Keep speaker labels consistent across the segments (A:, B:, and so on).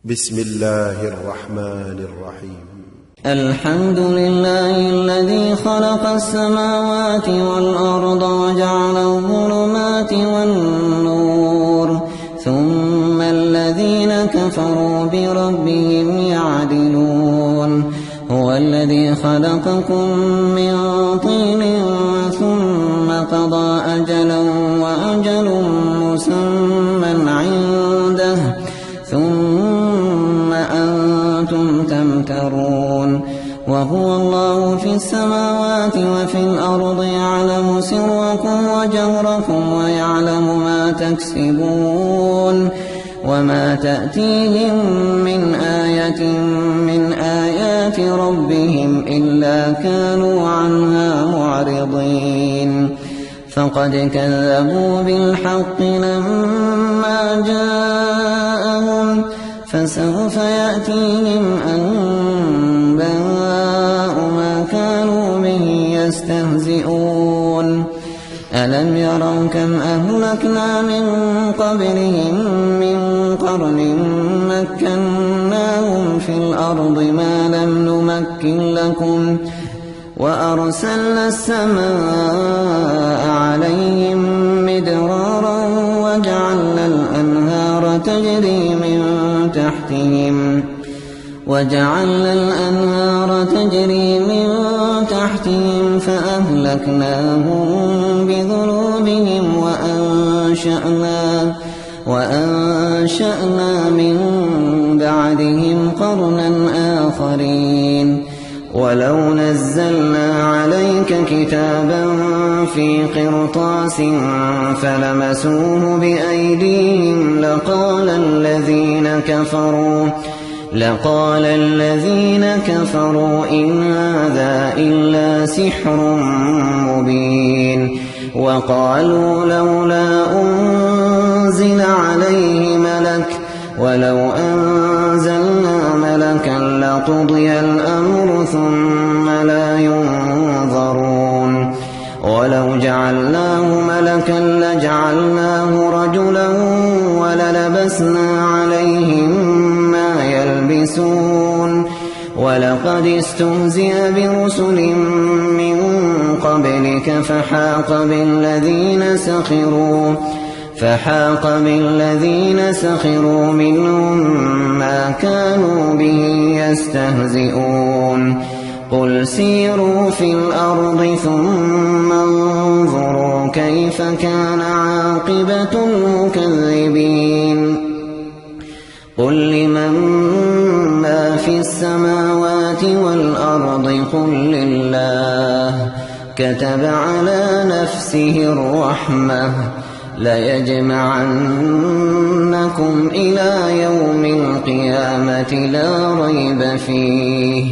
A: بسم الله الرحمن الرحيم.
B: الحمد لله الذي خلق السماوات والأرض وجعل الظلمات والنور ثم الذين كفروا بربهم يعدلون. هو الذي خلقكم من طين ثم قضى أجلا وأجل مسمى عنده ثم أنتم تمترون. وهو الله في السماوات وفي الأرض يعلم سركم وجهركم ويعلم ما تكسبون. وما تأتيهم من آية من آيات ربهم إلا كانوا عنها معرضين. فقد كذبوا بالحق لما جاءهم فسوف يأتيهم أنباء ما كانوا به يستهزئون. ألم يروا كم أهلكنا من قبلهم من قرن مكناهم في الأرض ما لم نمكن لكم وأرسلنا السماء عليهم مدرارا وجعلنا الأنهار تجري من تحتهم فأهلكناهم بذنوبهم وأنشأنا من بعدهم قرنا آخرين. ولو نزلنا عليك كتابا في قرطاس فلمسوه بأيديهم لقال الذين كفروا إن هذا إلا سحر مبين. وقالوا لولا أنزل عليه ملك ولو أنزلنا ملكا لقضي الأمر ثم لا ينظرون. ولو جعلناه ملكا لجعلناه رجلا وللبسنا عليهم ما يلبسون. ولقد استهزئ برسل من قبلك فحاق بالذين سخروا منهم ما كانوا به يستهزئون. قل سيروا في الأرض ثم انظروا كيف كان عاقبة المكذبين. قل لمن ما في السماوات والأرض قل لله كتب على نفسه الرحمة ليجمعنكم إلى يوم القيامة لا ريب فيه.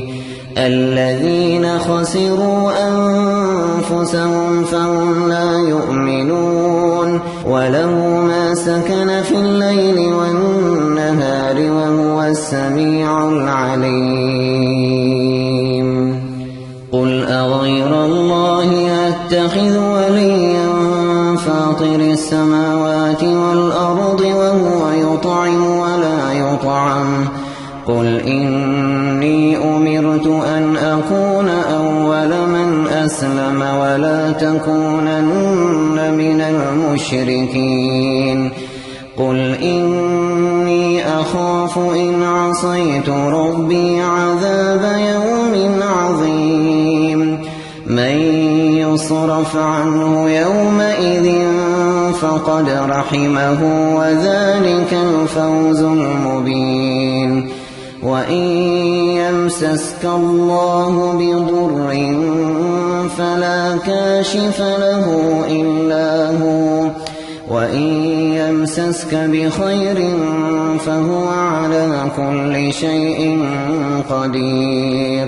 B: الذين خسروا أنفسهم فهم لا يؤمنون. وله ما سكن في الليل والنهار وهو السميع العليم. قل أغير الله أتخذ وليا فاطر السماوات والأرض وهو يطعم ولا يطعم. قل إني أمرت أن أكون أول من أسلم ولا تكونن من المشركين. قل إني أخاف إن عصيت ربي عذاب يوم عظيم. من يصرف عنه يومئذ فقد رحمه وذلك الفوز المبين. وإن يمسسك الله بضر فلا كاشف له إلا هو وإن يمسسك بخير فهو على كل شيء قدير.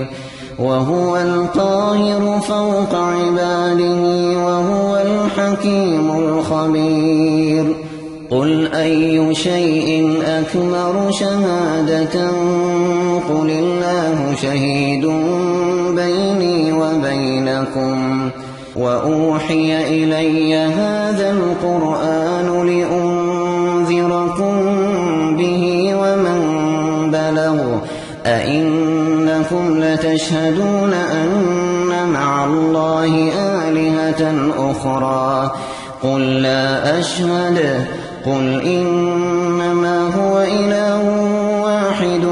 B: وهو القاهر فوق عباده وهو الحكيم الخبير. قل أي شيء أكبر شهادة قل الله شهيد بيني وبينكم. وأوحي إلي هذا القرآن لأنذركم به ومن أئنكم لتشهدون أن مع الله آلهة أخرى قل لا أشهد قل إنما هو إله واحد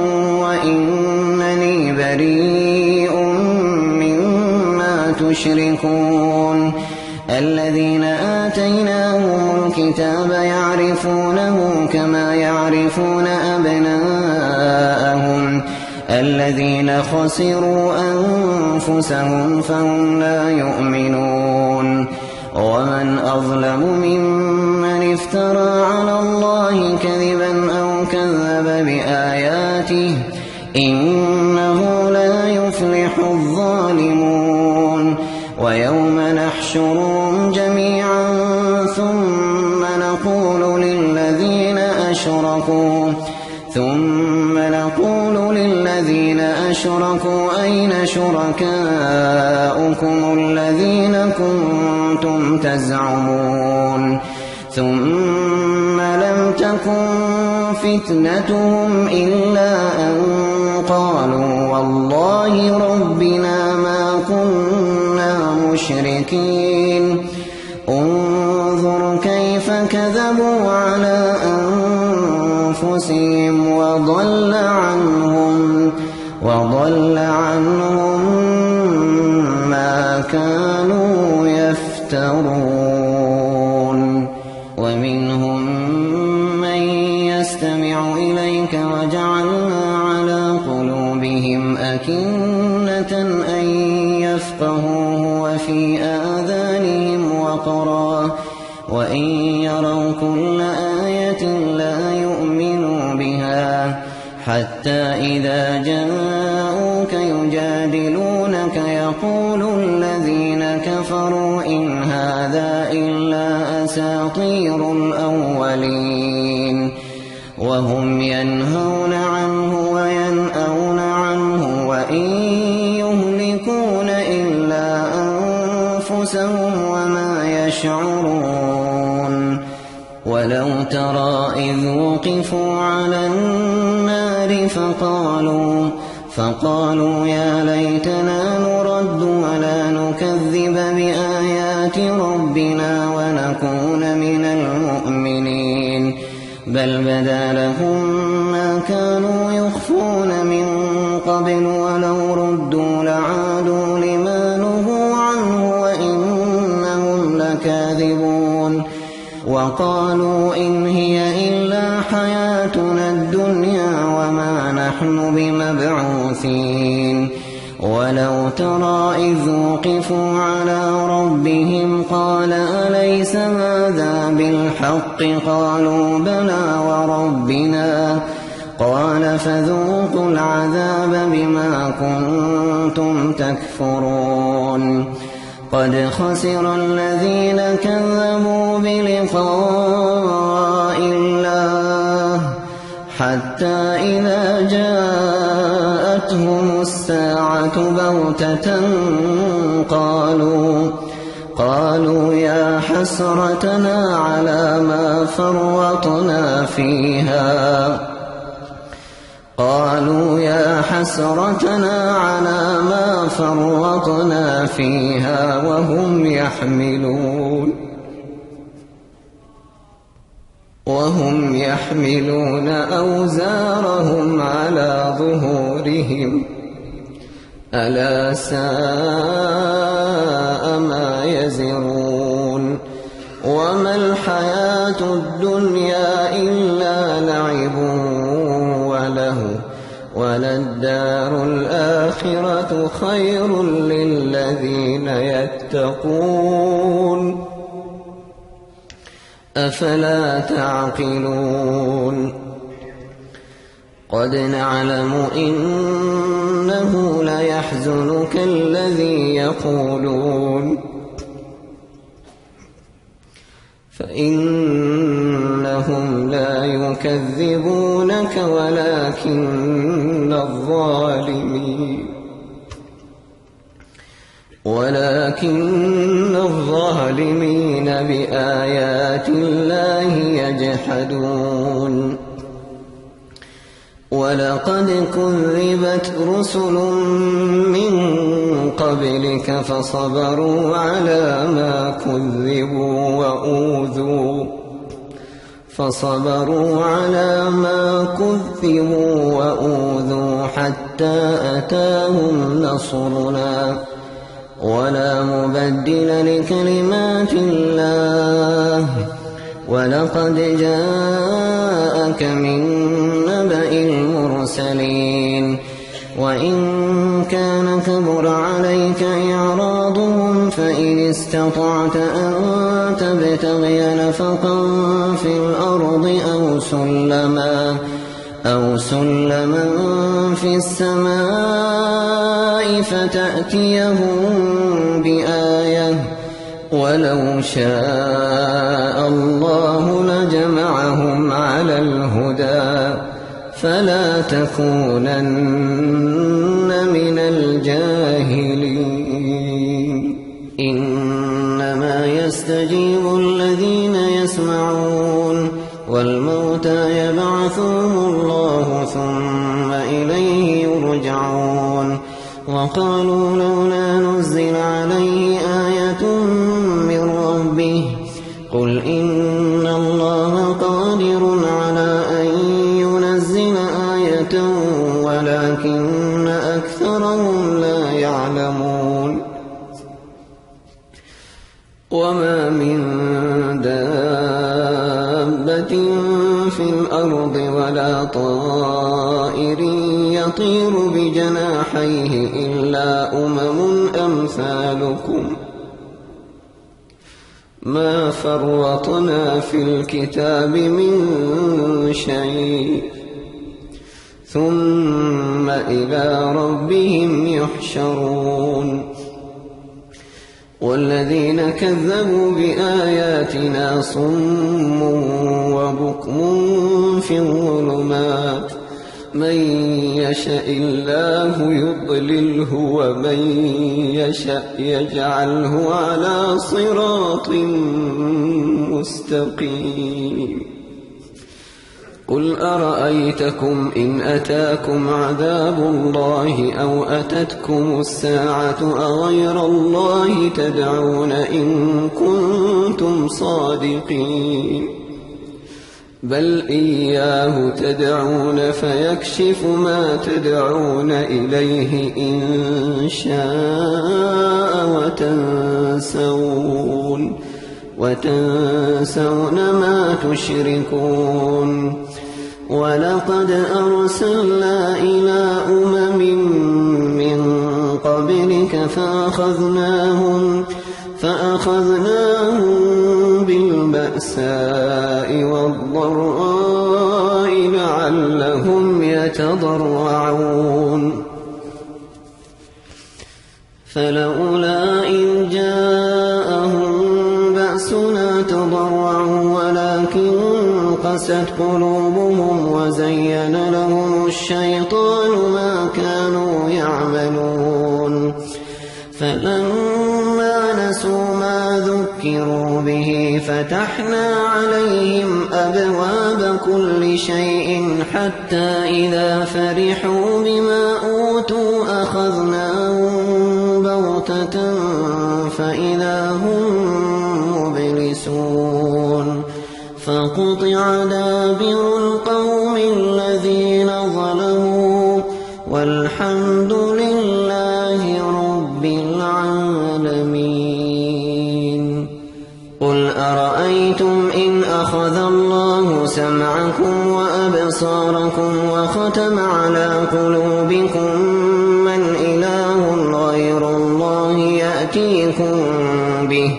B: وإنني بريء مما تشركون الذين آتيناهم الكتاب يعرفونه كما يعرفون أبناءهم الذين خسروا أنفسهم فهم لا يؤمنون ومن أظلم ممن افترى على الله كذبا أو كذب بآياته إنه لا يفلح الظالمون ويوم نحشرهم جميعا ثم نقول للذين أشركوا أين شركاؤكم الذين كنتم تزعمون ثم لم تكن فتنتهم إلا أن قالوا والله ربنا ما كنا مشركين انظر كيف كذبوا على أنفسهم وضل عنهم ما كانوا يفترون ومنهم من يستمع إليك وجعلنا على قلوبهم أكنة أن يفقهوه وفي آذانهم وقرا وإن يروا كل آية لا يؤمنوا بها حتى إذا جاءوك يجادلونك يقول الذين كفروا إن هذا إلا أساطير الأولين وهم ينهون عنه وينأون عنه وإن يهلكون إلا أنفسهم وما يشعرون ولو ترى إذ وقفوا على النار فقالوا يا ليتنا نرد ولا نكذب بآيات ربنا ونكون من المؤمنين بل بدا لهم ما كانوا يخفون من قبل ولو ردوا لعادوا لما نهوا عنه وإنهم لكاذبون وقالوا إن هي إلا حياتنا الدنيا وما نحن بمبعوثين ولو ترى إذ وقفوا على ربهم قال أليس هذا بالحق قالوا بلى وربنا قال فذوقوا العذاب بما كنتم تكفرون قد خسر الذين كذبوا بلقاء الله حتى إذا جاءتهم الساعة بغتة قالوا يا حسرتنا على ما فرطنا فيها وهم يحملون أوزارهم على ظهورهم ألا ساء ما يزرون وما الحياة الدنيا إلا لعب وله وللدار الآخرة خير للذين يتقون أفلا تعقلون قد نعلم إنه ليحزنك الذي يقولون فإنهم لا يكذبونك ولكن الظالمين بآيات الله يجحدون ولقد كذبت رسل من قبلك فصبروا على ما كذبوا وأوذوا حتى أتاهم نصرنا ولا مبدل لكلمات الله ولقد جاءك من نبأ المرسلين وإن كان كبر عليك إعراضهم فإن استطعت أن تبتغي نفقا في الأرض أو سلما في السماء فتأتيهم بآية ولو شاء الله لجمعهم على الهدى فلا تكونن من الجاهلين إنما يستجيب الذين يسمعون والموتى يبعثهم الله ثم إليه يرجعون وقالوا لولا نزل عليه آية من ربه قل إن الله قادر على أن ينزل آية ولكن أكثرهم لا يعلمون وما من دابة في الأرض ولا طائر يطير بجناحيه إلا أمثالكم ما فرطنا في الكتاب من شيء ثم إلى ربهم يحشرون والذين كذبوا بآياتنا صم وبكم في الظلمات من يشاء الله يضلله ومن يشاء يجعله على صراط مستقيم قل أرأيتكم إن أتاكم عذاب الله أو أتتكم الساعة أغير الله تدعون إن كنتم صادقين بل إياه تدعون فيكشف ما تدعون إليه إن شاء وتنسون ما تشركون ولقد أرسلنا إلى من قبلك فأخذناهم بالبأساء والضراء لعلهم يتضرعون فلولا إذ جاءهم بأسنا تضرعوا ولكن قست قلوبهم وزين لهم الشيطان ما كانوا يعملون فلما نسوا ما ذكروا به فتحنا عليهم أبواب كل شيء حتى إذا فرحوا بما أوتوا أخذناهم بغتة فإذا هم مبلسون فقطع دابر القوم الذين ظلموا والحمد لله رب العالمين قل أرأيتم إن أخذ الله سمعكم وأبصاركم وختم على قلوبكم من إله غير الله يأتيكم به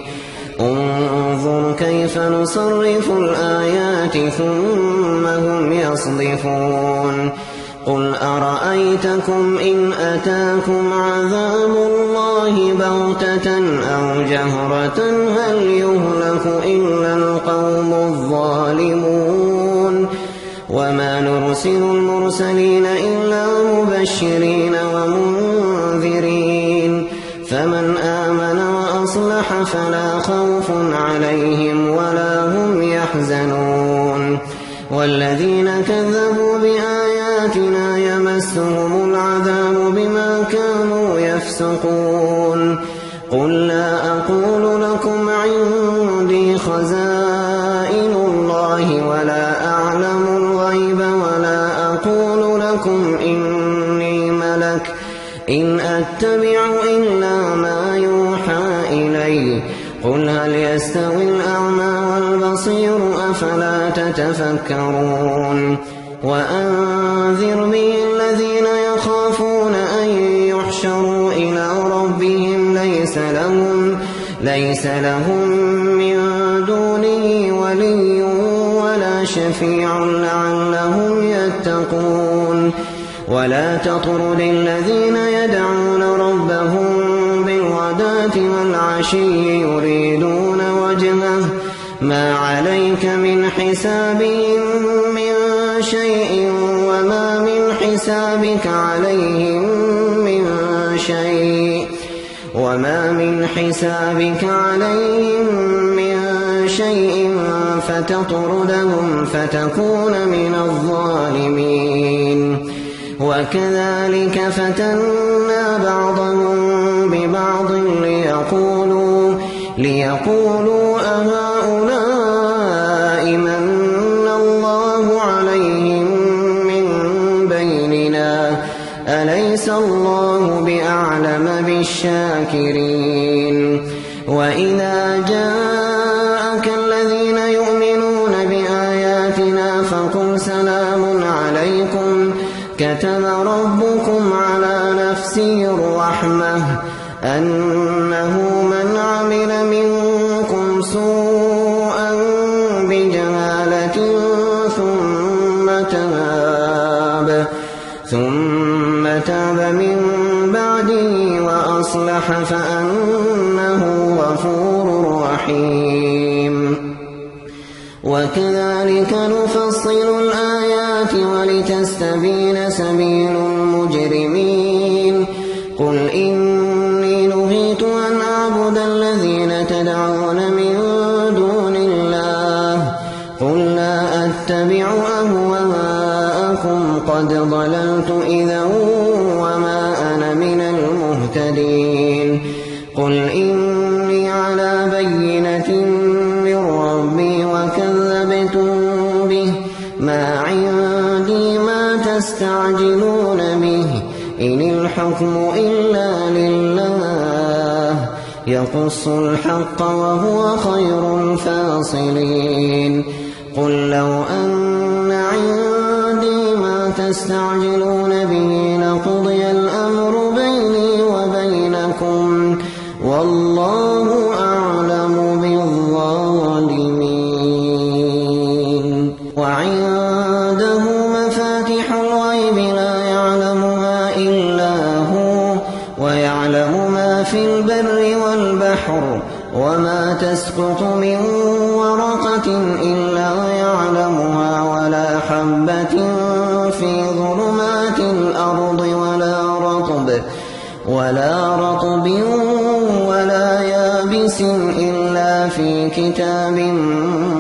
B: انظر كيف نصرف الآيات ثم هم يصدفون قل أرأيتكم إن أتاكم عذاب الله بغتة أو جهرة هل يهلك إلا القوم الظالمون وما نرسل المرسلين إلا مبشرين ومنذرين فمن آمن وأصلح فلا خوف عليهم ولا هم يحزنون والذين كذبوا بآياتنا يمسهم العذاب بما كانوا يفسقون قل لا أقول لكم عندي خزائن الله ولا أعلم الغيب ولا أقول لكم إني ملك إن أتبع إلا ما يوحى إلي قل هل يستوي الأعمى والبصير أفلا تتفكرون وأنذر به الذين يخافون أن يحشروا إلى ربهم ليس لهم من دونه ولي ولا شفيع لعلهم يتقون ولا تطرد الذين يدعون ربهم بالغداة والعشي يريدون وجهه ما عليك من حسابهم من شيء وما من حسابك عليهم من شيء فتطردهم فتكون من الظالمين وكذلك فتنا بعضهم ببعض ليقولوا أهؤلاء من الله عليهم من بيننا أليس الله بأعلم بالشاكرين وإذا جاءك الذين يؤمنون بآياتنا فقل سلام عليكم كتب ربكم على نفسه الرحمة أنه من عمل منكم سوءا بجهالة ثم تاب من بعده وأصلح فأنه غفور رحيم وكذلك نفصل الآيات ولتستبين سبيل المجرمين قل إني نهيت أن أعبد الذين تدعون من دون الله قل لا أتبع أهواءكم قد ضللت إذا وما أنا من المهتدين قل إني على بينة من ربي وكذبتم به ما عندي ما تستعجلون به إن الحكم إلا لله يقص الحق وهو خير الفاصلين قل لو أن عندي ما تستعجلون به لقضي الأمر بيني وبينكم والله أعلم بالظالمين وعنده مفاتح الغيب لا يعلمها إلا هو ويعلم ما في البر والبحر وما تسقط من ورقة إلا يعلمها ولا حبة في ظلمات الأرض ولا رطب ولا يابس إلا في كتاب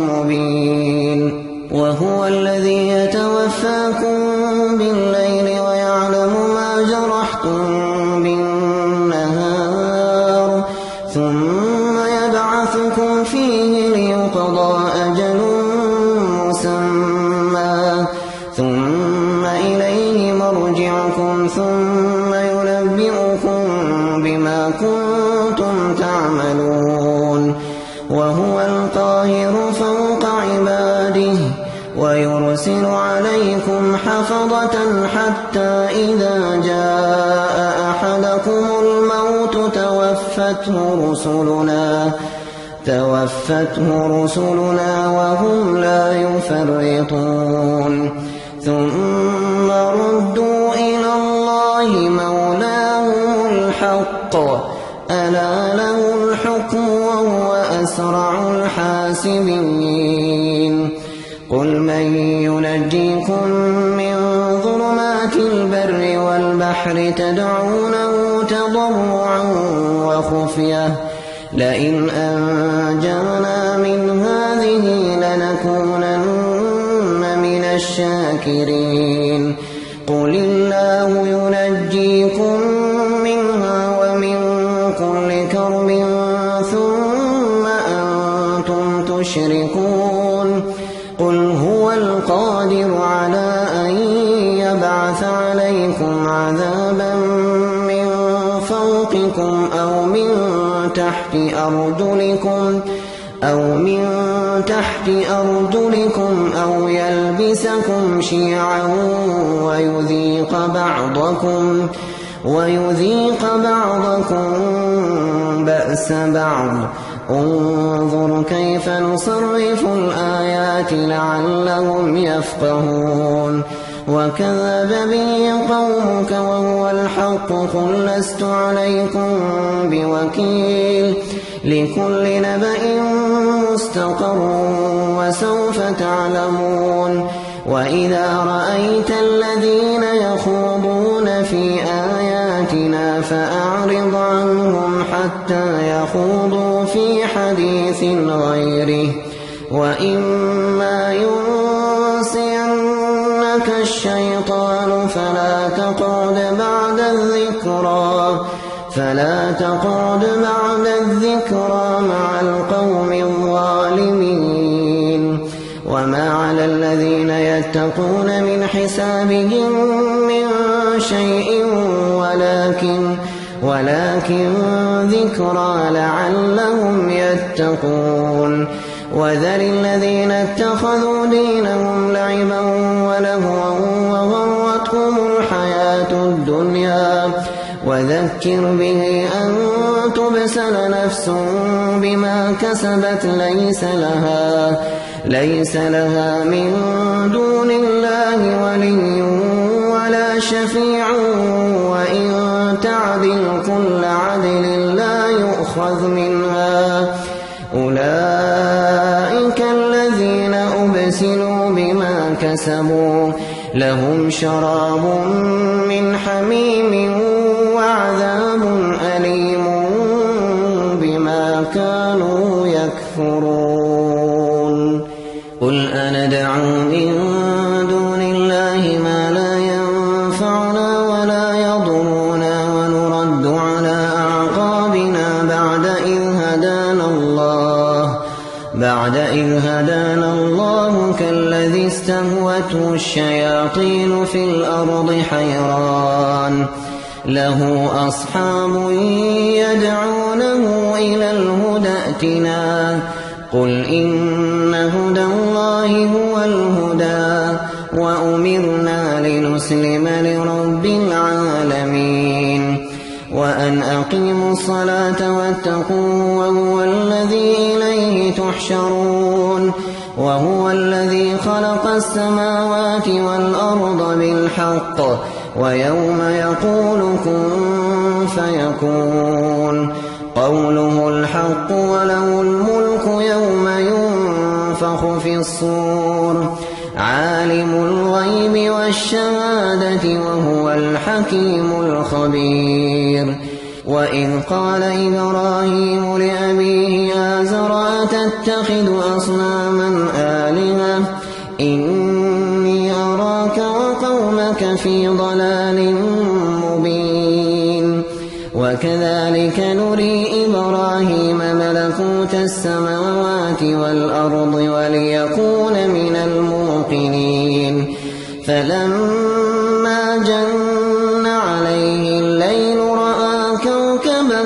B: مبين وهو الذي يتوفاكم بالليل ويعلم ما جرحتم بالنهار ثم يبعثكم فيه ليقضى أجل مسمى ثم إليه مرجعكم ثم ينبئكم بما كنتم تعملون وهو القاهر فوق عباده ويرسل عليكم حفظة حتى إذا جاء أحدكم الموت توفته رسلنا وهم لا يفرطون ثم ردوا إلى الله مولاهم الحق ألا له الحكم وهو أسرع الحاسبين قل من ينجيكم من ظلمات البر والبحر تدعونه تضرعا وخفية لئن أنجانا من هذه لنكونن من الشاكرين قل الله ينجيكم منها ومن كل كرب ثم أنتم تشركون قل هو القادر على أن يبعث عليكم عذابا من فوقكم أو من تحت أرجلكم أو يلبسكم شيعا ويذيق بعضكم بأس بعض انظر كيف نصرف الآيات لعلهم يفقهون وكذب به قومك وهو الحق قل لست عليكم بوكيل لكل نبأ مستقر وسوف تعلمون وإذا رأيت الذين يخوضون في آياتنا فأعرض عنهم حتى يخوضوا في حديث غيره وإما ينسينك الشيطان فلا تقعد بعد الذكرى مع القوم الظالمين وما على الذين يتقون من حسابهم من شيء ولكن ذكرى لعلهم يتقون وذر الذين اتخذوا دينهم لعبا ولهوا وغرتهم الحياة الدنيا وذكر به أن تبسل نفس بما كسبت ليس لها من دون الله ولي ولا شفيع وإن تعدل كل عدل لا يؤخذ منها أولئك الذين أبسلوا بما كسبوا لهم شراب من حميم وعذاب أليم بما كانوا يكفرون قل أندعو من دون الله ما لا ينفعنا ولا يضرنا ونرد على أعقابنا بعد إذ هدانا الله كالذي استهوته الشياطين في الأرض حيران له أصحاب يدعونه إلى الهدى ائتنا قل إن هدى الله هو الهدى وأمرنا لنسلم لرب العالمين وأن أقيموا الصلاة واتقوه وهو الذي إليه تحشرون وهو الذي خلق السماوات والأرض بالحق ويوم يقول كن فيكون قوله الحق وله الملك يوم ينفخ في الصور عالم الغيب والشهادة وهو الحكيم الخبير وإذ قال إبراهيم لأبيه آزر أتتخذ أصناما آلهة إني أراك وقومك في ضلال مبين وكذلك نري إبراهيم ملكوت السماوات والأرض وليكون من الموقنين فلما جن عليه الليل رأى كوكبا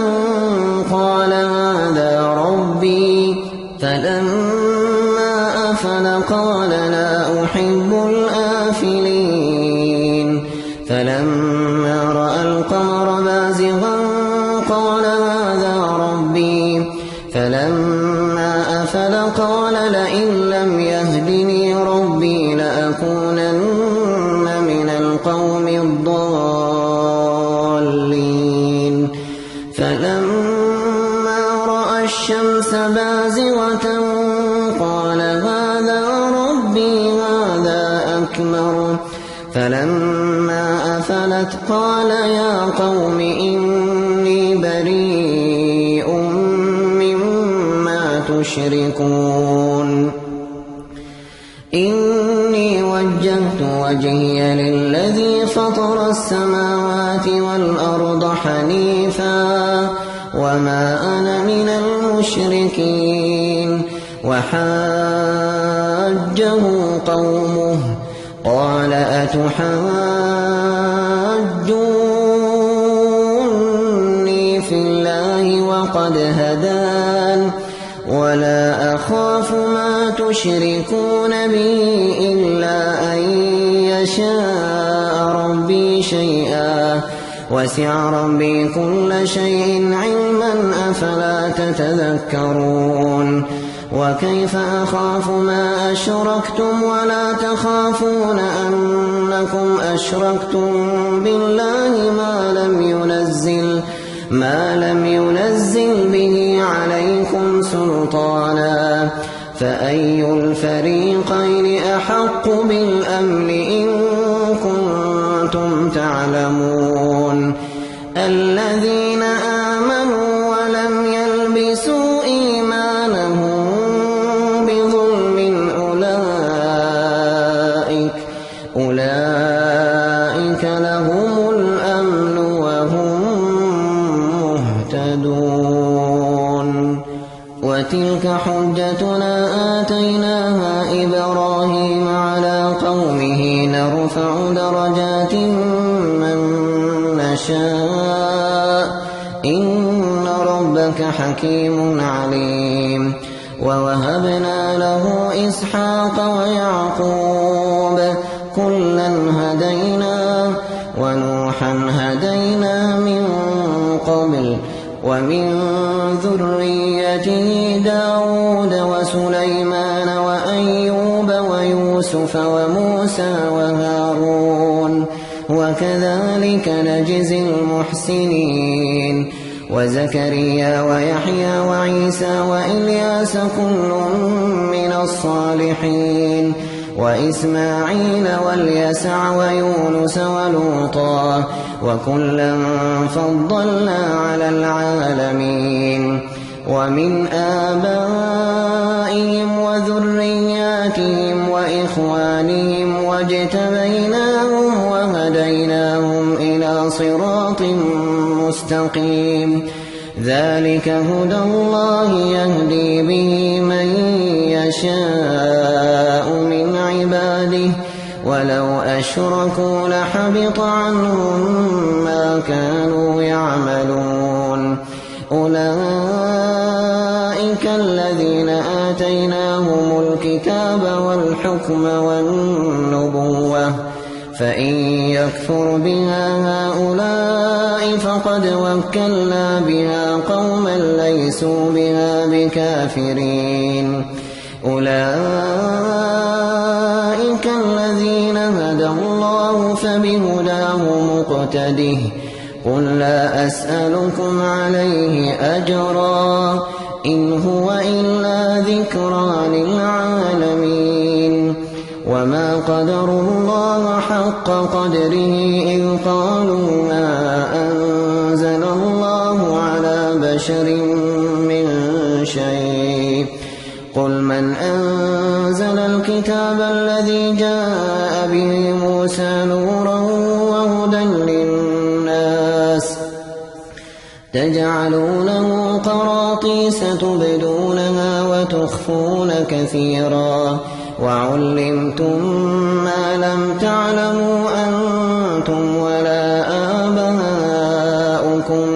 B: قال هذا ربي فلما أفل قال لا أحب الآفلين فلما رأى القمر بازغا قال هذا ربي فلما أفل قال لئن لم يهدني ربي لأكونن من القوم الضالين فلما رأى الشمس بازغة قال هذا ربي هذا أكبر فلما أفلت قال يا قوم إني بريء مما تشركون إني وجهت وجهي للذي فطر السماوات والأرض حنيفا وما أنا من المشركين. وحاجه قومه قال أتحاجوني في الله وقد هدان ولا أخاف ما تشركون به إلا أن يشاء ربي شيئا وسع ربي كل شيء علما أفلا تتذكرون. وكيف أخاف ما أشركتم ولا تخافون أنكم أشركتم بالله ما لم ينزل به عليكم سلطانا فأي الفريقين أحق بالأمن إن كنتم تعلمون. الذين آمنوا ولم يلبسوا إيمانهم بظلم أولئك لهم الأمن وهم مهتدون. وتلك حجتنا آتيناها إبراهيم على قومه نرفع درجات من نشاء إن ربك حكيم عليم. ووهبنا له إسحاق ويعقوب كلا هدينا ونوحا هدينا من قبل ومن ذريته داود وسليمان وأيوب ويوسف وموسى وهارون وكذلك نجزي المحسنين. وزكريا ويحيى وعيسى وإلياس كل من الصالحين وإسماعيل واليسع ويونس ولوطا وكلا فضلنا على العالمين. ومن آبائهم وذرياتهم وإخوانهم واجتبيناهم وهديناهم إلى صراط مستقيم. ذلك هدى الله يهدي به من يشاء من عباده ولو أشركوا لحبط عنهم ما كانوا يعملون. أولئك الذين آتيناهم الكتاب والحكم والنبوة فإن يكفر بها هؤلاء فقد وكلنا بها قوما ليسوا بها بكافرين. أولئك الذين هدى الله فبهداه مقتده. قل لا أسألكم عليه أجرا إن هو إلا ذكرى للعالمين. وما قدروا الله حق قدره إذ قالوا ما أنزل الله على بشر من شيء. قل من أنزل الكتاب الذي جاء به موسى نورا وهدى للناس تجعلونه قراطيس تبدونها وتخفون كثيرا وعلمتم ما لم تعلموا أنتم ولا آباؤكم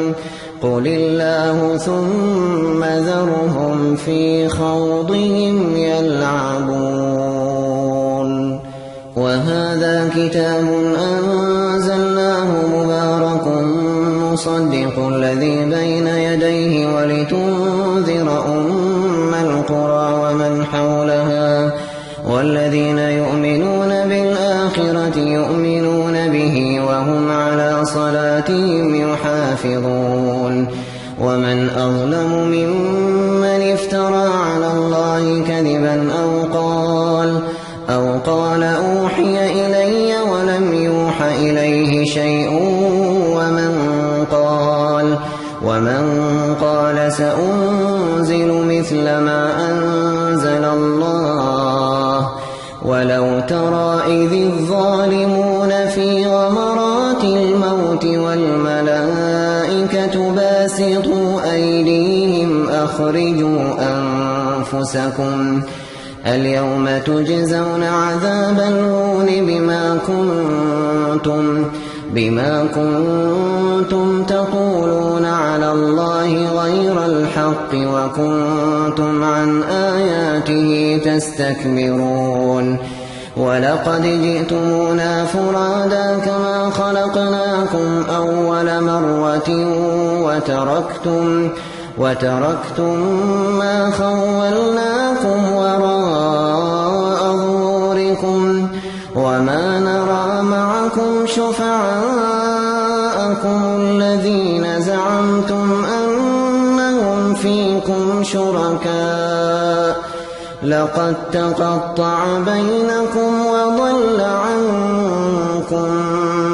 B: قل الله ثم ذرهم في خوضهم يلعبون. وهذا كتاب أنزلناه مبارك مصدق الذي بين يديه ولتنذر أم القرى ومن حولها والذين يؤمنون بالآخرة يؤمنون به وهم على صلاتهم يحافظون. ومن أظلم ممن افترى على الله كذبا أو قال أوحي إلي ولم يوح إليه شيء ومن قال سأنزل مثل ما أنزل الله ولو ترى إذ الظالمون في غمرات الموت والملائكة باسطوا أيديهم أخرجوا أنفسكم اليوم تجزون عذاب الهون بما كنتم تقولون على الله غير الحق وكنتم عن آياته تستكبرون ولقد جئتمونا فرادا كما خلقناكم أول مرة وتركتم ما خولناكم وراء ظهوركم وما نرى معكم شفعاءكم الذين زعمتم أنهم فيكم شركاء لقد تقطع بينكم وضل عنكم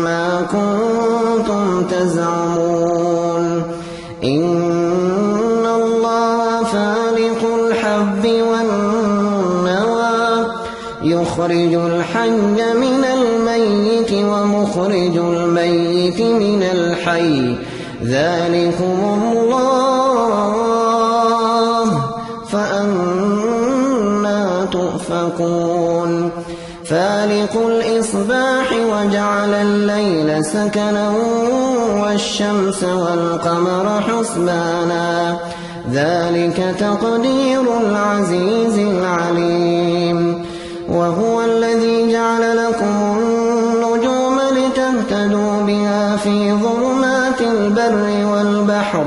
B: ما كنتم تزعمون إن الله فالق الحب والنوى يخرج الحي من الميت ومخرج الميت من الحي ذلكم الله فأنى تؤفكون فالق الإصباح وجعل الليل سكنا والشمس والقمر حسبانا ذلك تقدير العزيز العليم وهو الذي جعل لكم النجوم لتهتدوا بها في ظلمات البر والبحر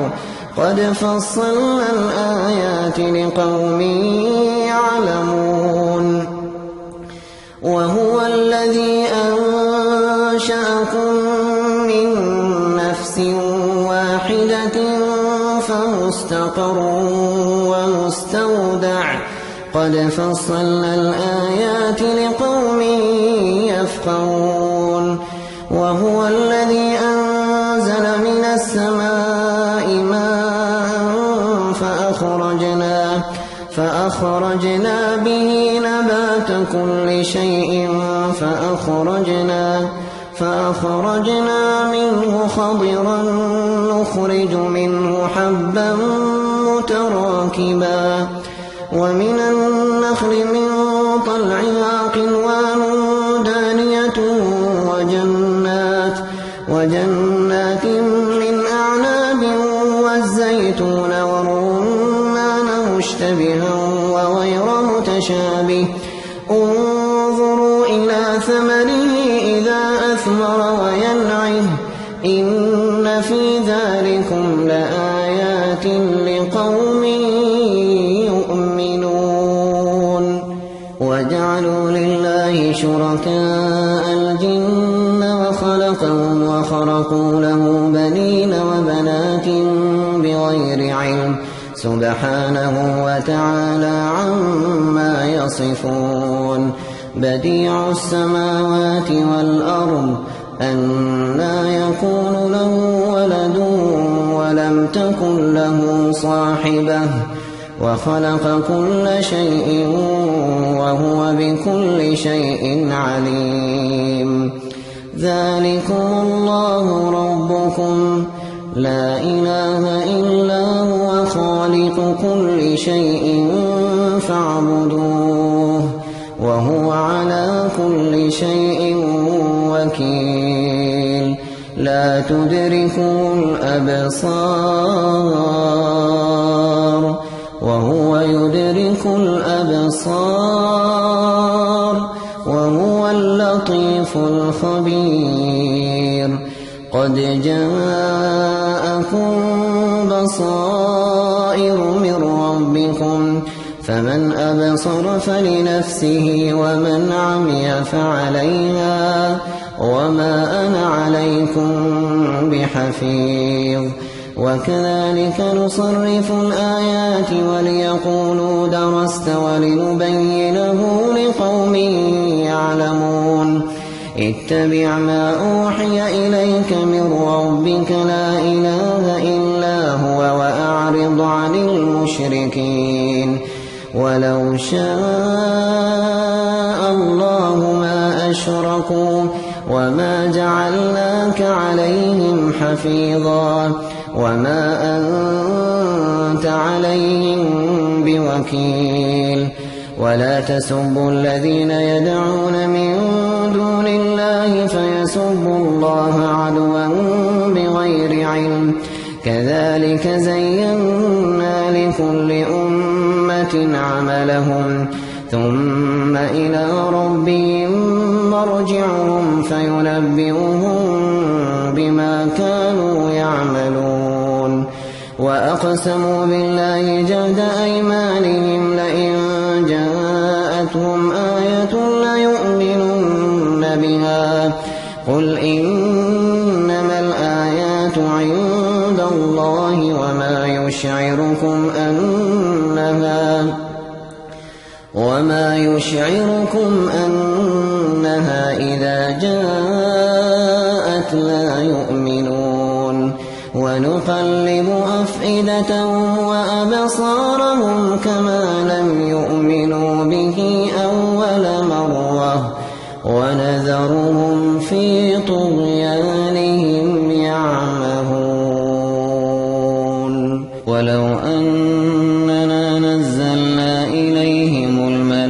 B: قد فصلنا الآيات لقوم يعلمون وهو الذي أنشأكم من نفس واحدة فمستقر ومستودع قد فصلنا الآيات لقوم يفقهون وهو الذي أنزل من السماء ماء فأخرجنا به نبات كل شيء فأخرجنا منه خضرا نخرج منه حبا متراكبا ومن النخل من طلعها قنوان دانية وجنات من أعناب والزيتون والرمان مشتبها وغير متشابه انظروا إلى ثمره إذا أثمر وينعه إن في ذلكم لآيات لقوم يؤمنون وجعلوا لله شركاء الجن وخلقهم وخرقوا له بنين وبنات بغير علم سبحانه وتعالى عما يصفون بديع السماوات والأرض أنى يكون له ولد ولم تكن له صاحبة وخلق كل شيء وهو بكل شيء عليم ذلكم الله ربكم لا إله إلا هو خالق كل شيء فاعبدوه وهو على كل شيء وكيل لا تدركه الأبصار وهو يدرك الأبصار وهو اللطيف الخبير قد جاءكم بصائر من ربكم فمن أبصر فلنفسه ومن عمي فعليها وما أنا عليكم بحفيظ وكذلك نصرف الآيات وليقولوا درست ولنبينه لقوم يعلمون اتبع ما أوحي إليك من ربك لا إله إلا هو وأعرض عن المشركين ولو شاء الله ما أشركوا وما جعلناك عليهم حفيظا وما أنت عليهم بوكيل ولا تسبوا الذين يدعون من دون الله فيسبوا الله عدوا بغير علم كذلك زينا لكل أمة عملهم ثم إلى ربهم مرجعهم فينبئهم بما كانوا يعملون وأقسموا بالله جهد أيمانهم لئن جاءتهم آية ليؤمنن بها قل إنما الآيات عند الله وما يشعركم أنها إذا جاءت لا يؤمنون ونقلب أفئدتهم وأبصارهم كما لم يؤمنوا به أول مرة ونذرهم في طغيانهم يعمهون ولو أننا نزلنا إليهم الملائكة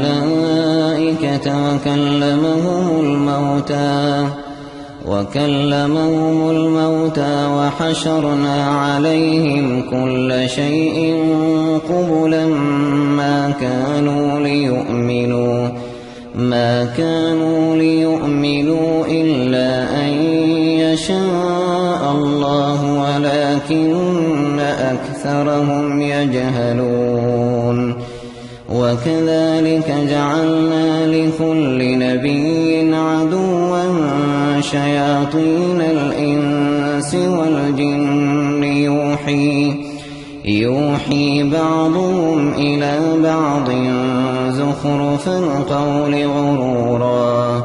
B: وكلمهم الموتى وحشرنا عليهم كل شيء قبلا ما كانوا ليؤمنوا إلا أن يشاء الله ولكن أكثرهم يجهلون وكذلك جعلنا لكل نبي عدوا شياطين الإنس والجن يوحي بعضهم إلى بعض زخرف القول غرورا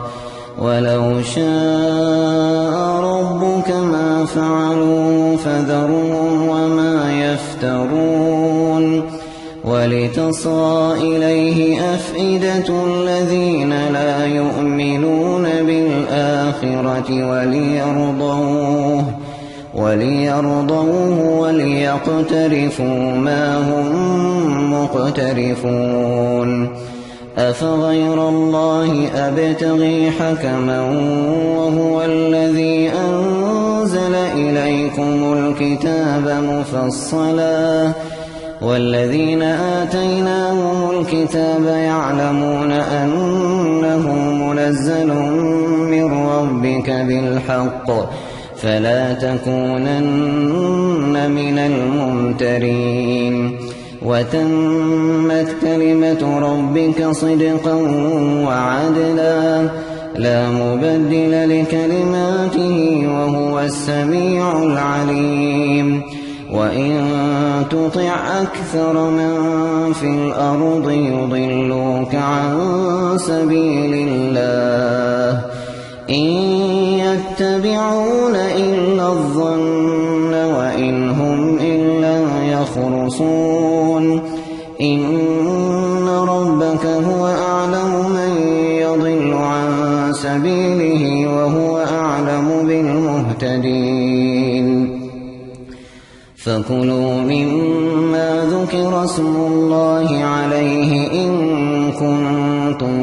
B: ولو شاء ربك ما فعلوا فذرهم وما يفترون ولتصغى إليه أفئدة الذين لا يؤمنون بالآخرة وليرضوه وليقترفوا ما هم مقترفون أفغير الله أبتغي حكما وهو الذي أنزل إليكم الكتاب مفصلا والذين آتيناهم الكتاب يعلمون أنه منزل من ربك بالحق فلا تكونن من الممترين وتمت كلمة ربك صدقا وعدلا لا مبدل لكلماته وهو السميع العليم وإن تطع أكثر من في الأرض يضلوك عن سبيل الله إن يتبعون إلا الظن وإن هم إلا يخرصون إن ربك هو أعلم من يضل عن سبيله وهو أعلم بالمهتدين فكلوا مما ذكر اسم الله عليه إن كنتم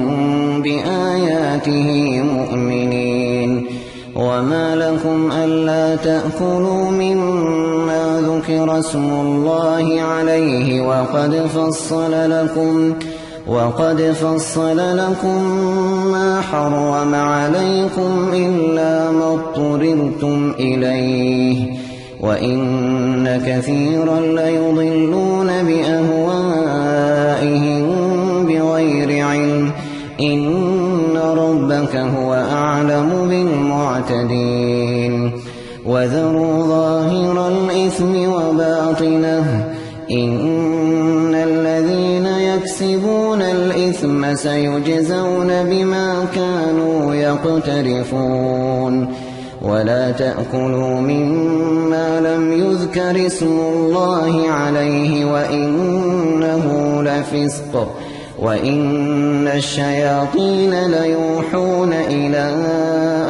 B: بآياته مؤمنين وما لكم ألا تأكلوا مما ذكر اسم الله عليه وقد فصل لكم ما حرم عليكم إلا ما اضطررتم إليه وإن كثيرا ليضلون بأهوائهم بغير علم إن ربك هو أعلم بالمعتدين وذروا ظاهر الإثم وباطنه إن الذين يكسبون الإثم سيجزون بما كانوا يقترفون ولا تأكلوا مما لم يذكر اسم الله عليه وإنه لفسق وإن الشياطين ليوحون إلى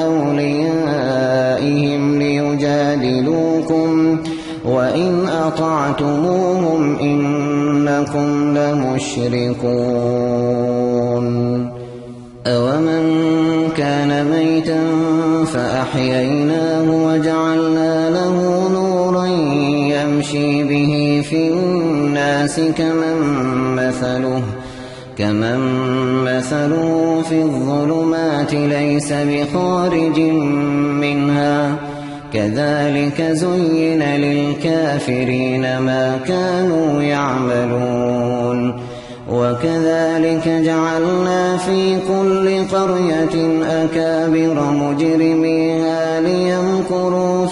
B: أوليائهم ليجادلوكم وإن أطعتموهم إنكم لمشركون أومن كان ميتا فأحييناه وجعلنا له نورا يمشي به في الناس كمن مثله في الظلمات ليس بخارج منها كذلك زين للكافرين ما كانوا يعملون وكذلك جعلنا في كل قرية أكابر مجرميها ليمكروا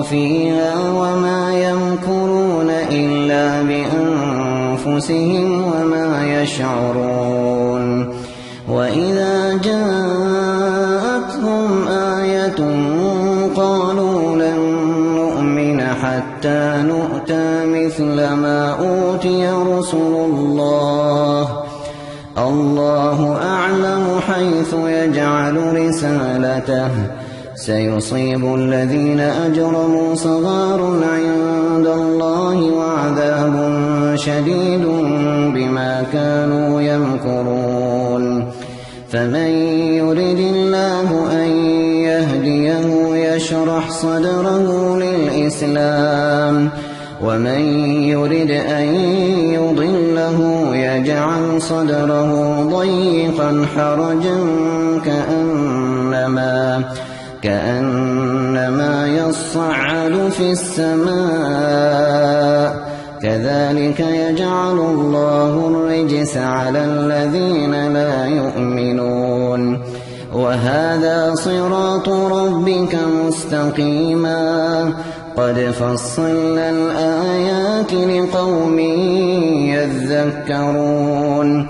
B: فيها وما يمكرون إلا بأنفسهم وما يشعرون وإذا جاءتهم آية قالوا لن نؤمن حتى نؤتى مثل ما أوتي رسل الله أعلم حيث يجعل رسالته سيصيب الذين أجرموا صغار عند الله وعذاب شديد بما كانوا يمكرون فمن يرد الله أن يهديه يشرح صدره للإسلام ومن يرد أن يضله يجعل صدره ضيقا حرجا كأنما يصعد في السماء كذلك يجعل الله الرجس على الذين لا يؤمنون وهذا صراط ربك مستقيما قد فصلنا الآيات لقوم يذكرون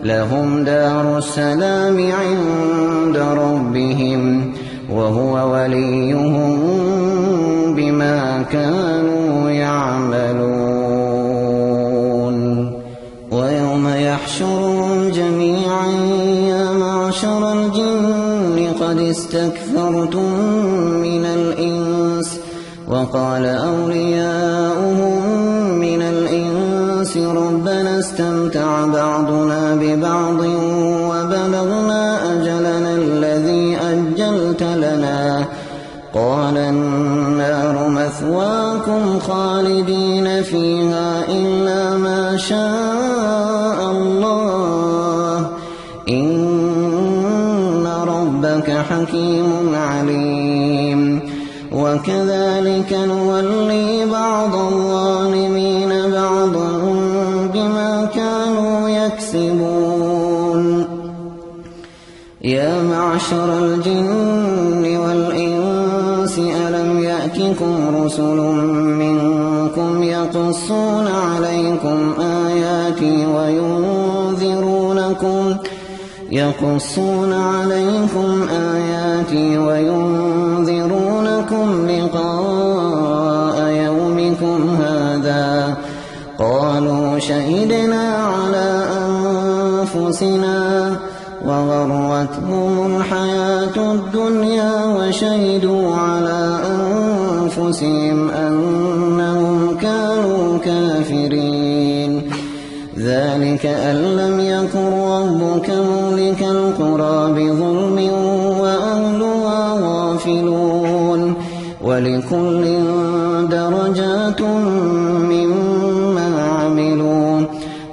B: لهم دار السلام عند ربهم وهو وليهم بما كانوا يعملون ويوم يحشرهم جميعا يا معشر الجن قد استكثرتم من الإنس وقال أولياؤهم من الإنس ربنا استمتع بعضنا ببعض وبلغنا أجلنا الذي أجلت لنا قال النار مثواكم خالدين فيها إلا ما شاء الله إن ربك حكيم عليم وكذلك نولي بعض الظالمين بعضا بما كانوا يكسبون يا معشر الجن والإنس ألم يأتكم رسل منكم يقصون عليكم آياتي وينذرونكم لقاء يومكم هذا قالوا شهدنا على أنفسنا وغرتهم الحياة الدنيا وشهدوا على أنفسهم أنهم كانوا كافرين ذلك أن لم يكن ربك مهلك القرى بظلم وأهلها غافلون ولكل درجات مما عملوا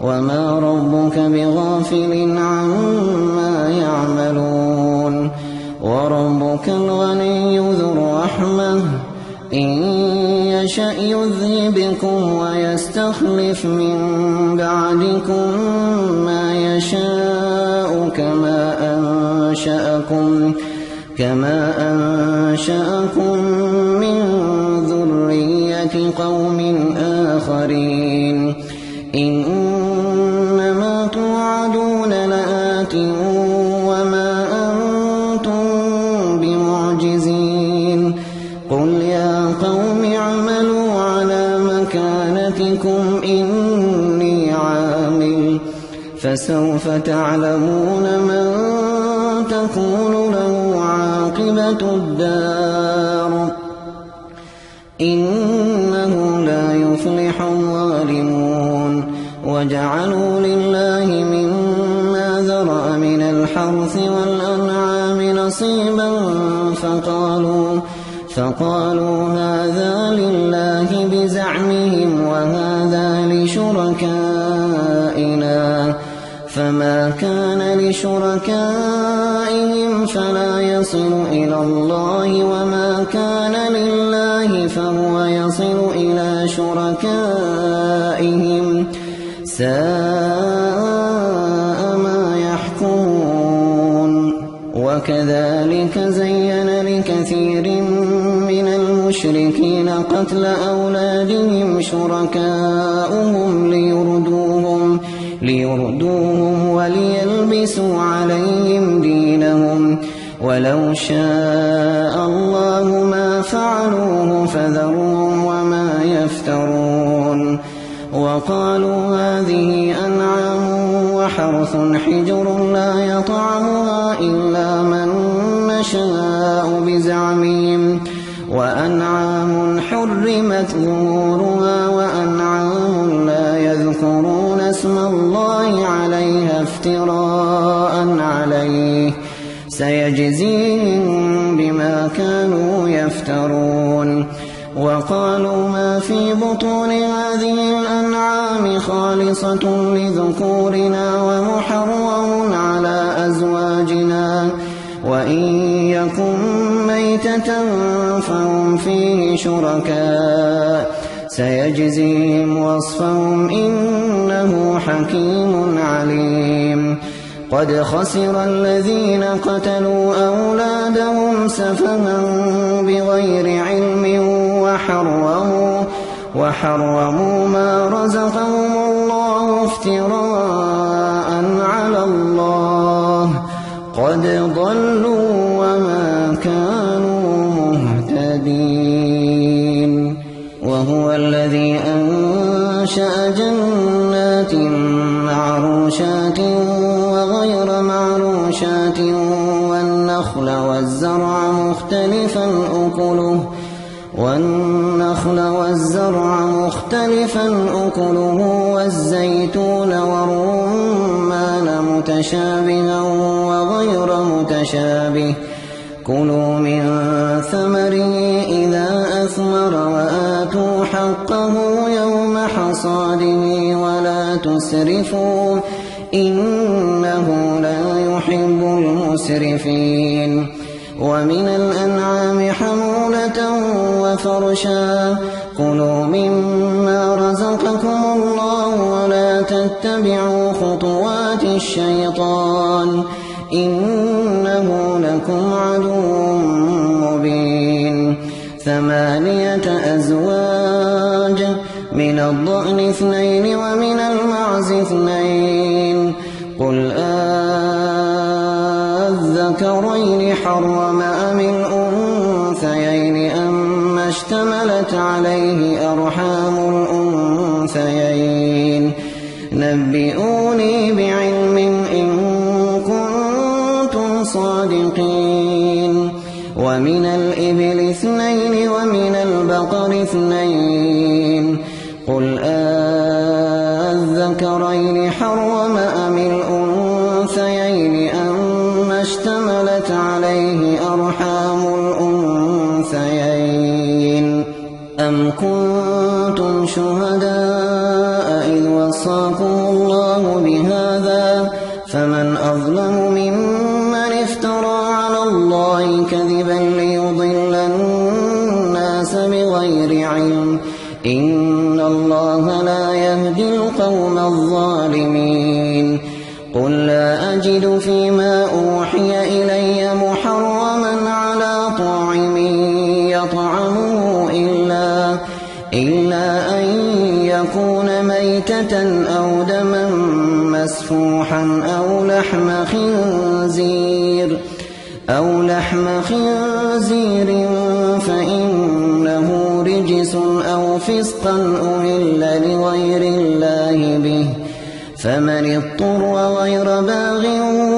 B: وما ربك بغافل عما يعملون وربك الغني ذو الرحمة إن يشأ يذهبكم ويستخلف من بعدكم ما يشاء كما أنشأكم من ذرية قوم آخرين إنما توعدون لآت وما أنتم بمعجزين قل يا قوم اعملوا على مكانتكم إني فسوف تعلمون من تكون له عاقبة الدار إنه لا يفلح الظالمون وجعلوا لله مما ذرأ من الحرث والأنعام نصيبا فقالوا هذا لله بزعمهم وهذا لشركائنا فما كان لشركائهم فلا يصل إلى الله وما كان لله فهو يصل إلى شركائهم ساء ما يحكمون وكذلك زين لكثير من المشركين قتل أولادهم شركاؤهم ليردوهم وليلبسوا عليهم دينهم ولو شاء الله ما فعلوه فذرهم وما يفترون وقالوا هذه أنعام وحرث حجر لا يطعمها إلا من نشاء بزعمهم وأنعام حرمت ظهورها وأنعام لا يذكرون اسم الله عليها افتراء عليه سيجزيهم بما كانوا يفترون وقالوا ما في بطون هذه الأنعام خالصة لذكورنا ومحرم على أزواجنا وإن يكن ميتة فهم فيه شركاء سيجزيهم وصفهم إنه حكيم عليم قد خسر الذين قتلوا أولادهم سفها بغير علم وحرموا ما رزقهم الله افتراء على الله قد ضلوا وما كانوا مهتدين وهو الذي أنشأ جنات معروشات وغير معروشات والنخل والزرع مختلفا أكله والزيتون والرمان متشابها وغير متشابه كلوا من ثمره إذا أثمر وآتوا حقه يوم حصاده ولا تسرفوا إنه لا يحب المسرفين ومن الأنعام حمولة وفرشا كلوا مما رزقكم الله ولا تتبعوا خطوات الشيطان إنه لكم عدو مبين 8 أزواج من الضأن 2 ومن المعز 2 قل الذكرين حرم أم الأنثيين أما اشتملت عليه أرحام الأنثيين نبئوني بعلم إن كنتم صادقين ومن الإبل 2 ومن البقر 2 قل الذكرين حرم أم الأنثيين أما اشتملت عليه أرحام الأنثيين أم كنتم شهداء إذ وصاكم الله بهذا فمن أظلم ممن افترى على الله كذبا ليضل الناس بغير علم إن الله لا يهدي القوم الظالمين قل لا أجد فيما أوحي إلي محرما على طاعم يطعمه إلا أن يكون ميتة أو دما مسفوحا أو لحم خنزير فإنه رجس أو فسقا أهل لغير الله به فمن اضطر غير باغ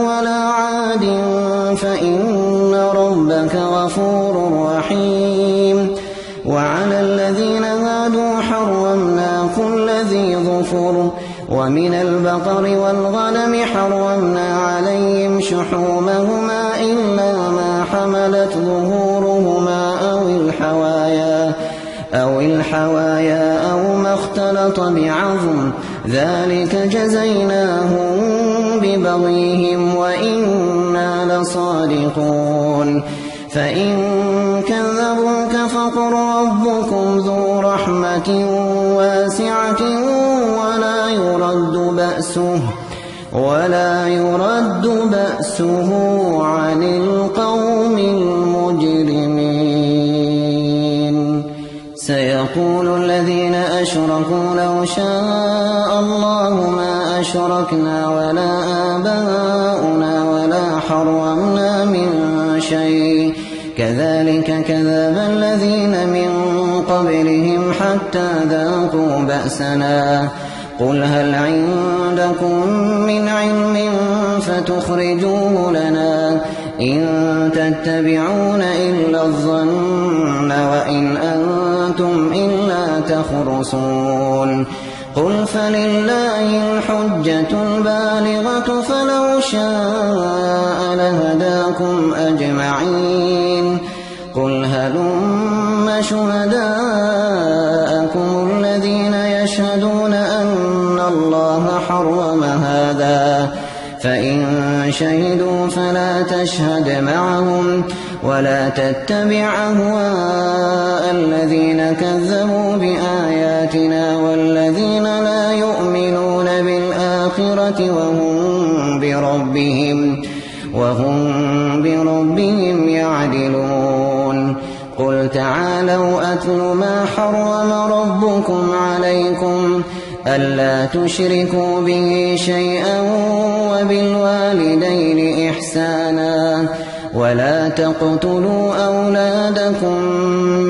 B: ولا عاد فإن ربك غفور رحيم. وعلى الذين هادوا حرمنا كل ذي ظفر، ومن البقر والغنم حرمنا عليهم شحومهما إلا ما حملت ظهورهما أو الحوايا أو ما اختلط بعظم، ذلك جزيناهم ببغيهم وإنا لصادقون. فإن كذبوك فقل ربكم ذو رحمة واسعة ولا يرد بأسه عن القوم المجرمين. سيقول الذين أشركوا لو شاء الله ما أشركنا ولا آباؤنا ولا حرمنا من شيء كذلك كذب الذين من قبلهم حتى ذاقوا بأسنا. قل هل عندكم من علم فتخرجوه لنا إن تتبعون إلا الظن وإن أنتم إلا تخرصون. قل فلله الحجة البالغة فلو شاء لهداكم أجمعين. قل هلم شهداءكم الذين يشهدون أن الله حرم هذا، فإن شهدوا فلا تشهد معهم ولا تتبع أهواء الذين كذبوا بآياتنا والذين لا يؤمنون بالآخرة وهم بربهم يعدلون. قل تعالوا أتل ما حرم ربكم عليكم ألا تشركوا به شيئا وبالوالدين إحسانا ولا تقتلوا أولادكم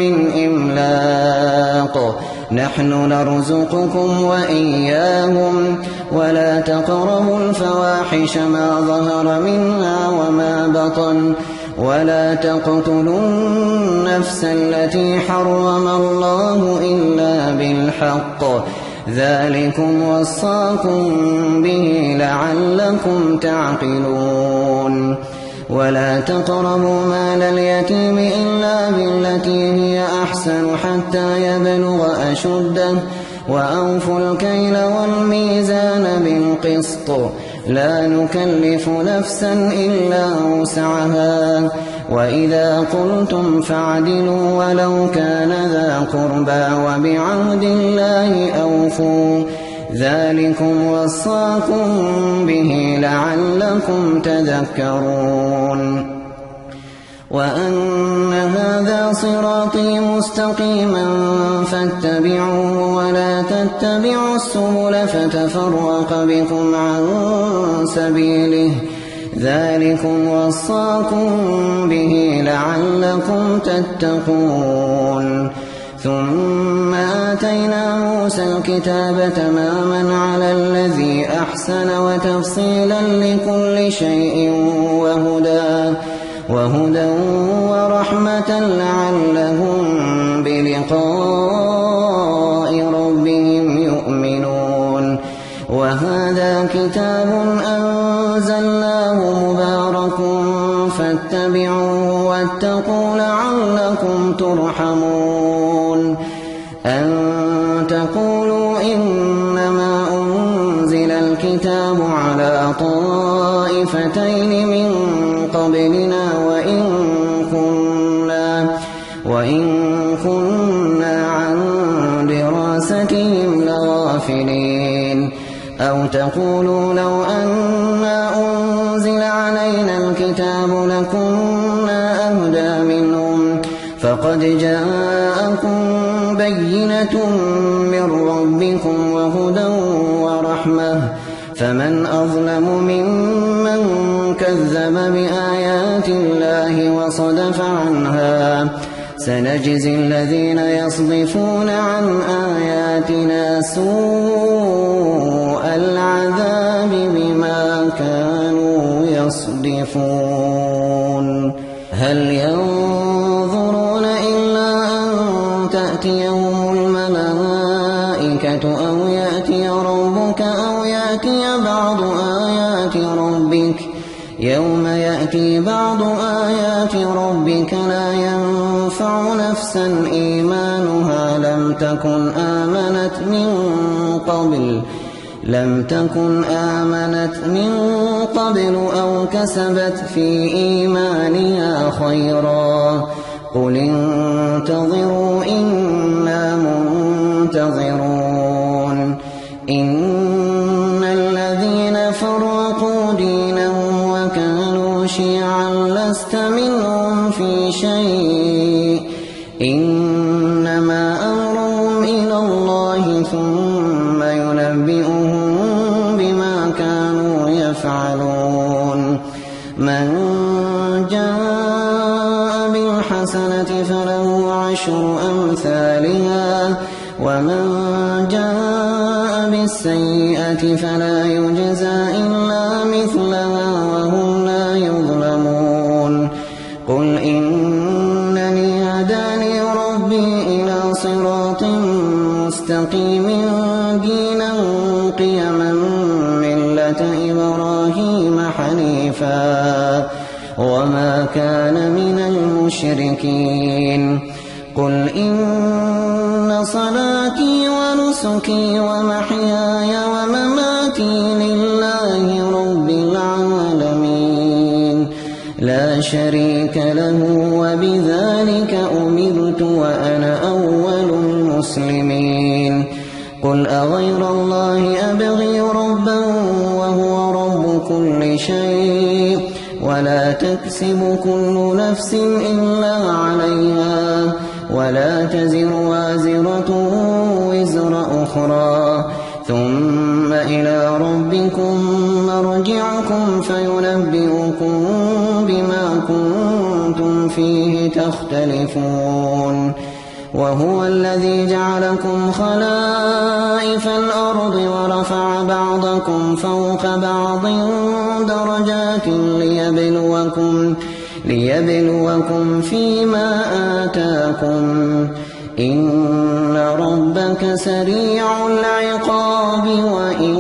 B: من إملاق نحن نرزقكم وإياهم ولا تقربوا الفواحش ما ظهر منها وما بطن ولا تقتلوا النفس التي حرم الله إلا بالحق ذلكم وصاكم به لعلكم تعقلون. ولا تقربوا مال اليتيم إلا بالتي هي أحسن حتى يبلغ أشده وأوفوا الكيل والميزان بالقسط لا نكلف نفسا إلا وسعها وإذا قلتم فاعدلوا ولو كان ذا قربى وبعهد الله أوفوا ذلكم وصاكم به لعلكم تذكرون. وأن هذا صراطي مستقيما فاتبعوه ولا تتبعوا السبل فتفرق بكم عن سبيله ذلكم وصاكم به لعلكم تتقون. ثم آتينا موسى الكتاب تماما على الذي أحسن وتفصيلا لكل شيء وهدى ورحمة لعلهم بلقاء ربهم يؤمنون. وهذا كتاب أنزلناه مبارك فاتبعوه واتقوا لعلكم ترحمون. أن تقولوا إنما أنزل الكتاب على طائفتين من قبلنا وإن كنا عن دراستهم لغافلين. أو تقولوا لو أنا أنزل علينا الكتاب لكنا أهدى منهم فقد جاءكم بينة من ربكم وهدى ورحمة فمن أظلم ممن كذب بآيات الله وصدف عنها سنجزي الذين يصدفون عن آياتنا سوء العذاب بما كانوا يصدفون هل ينظرون إلا أن تأتيهم الملائكة أو يأتي ربك أو يأتي بعض آيات ربك يوم يأتي بعض آيات ربك لا ينفع نفسا إيمانها لم تكن آمنت من قبل أو كسبت في إيمانها خيرا قل انتظروا إنا منتظرون إن الذين فرقوا دينهم وكانوا شيعا لست منهم في شيء إنما أمرهم إلى الله ثم ينبئهم بما كانوا يفعلون من جاء بالحسنة فله 10 أمثالها ومن جاء بالسيئة فلا يجزى إلا مثلها وهم لا يظلمون قل إنني هداني ربي إلى صراط مستقيم دينا قيما ملة إبراهيم حنيفا وما كان من المشركين قل إن صلاتي ونسكي ومحياي ومماتي لله رب العالمين لا شريك له وبذلك أمرت وأنا أول المسلمين قل أغير الله أبغي ربا وهو رب كل شيء ولا تكسب كل نفس إلا عليها ولا تزر وازرة وزر أخرى ثم إلى ربكم مرجعكم فينبئكم بما كنتم فيه تختلفون وهو الذي جعلكم خلائف الأرض ورفع بعضكم فوق بعض درجات ليبلوكم فيما آتاكم إن ربك سريع العقاب وإن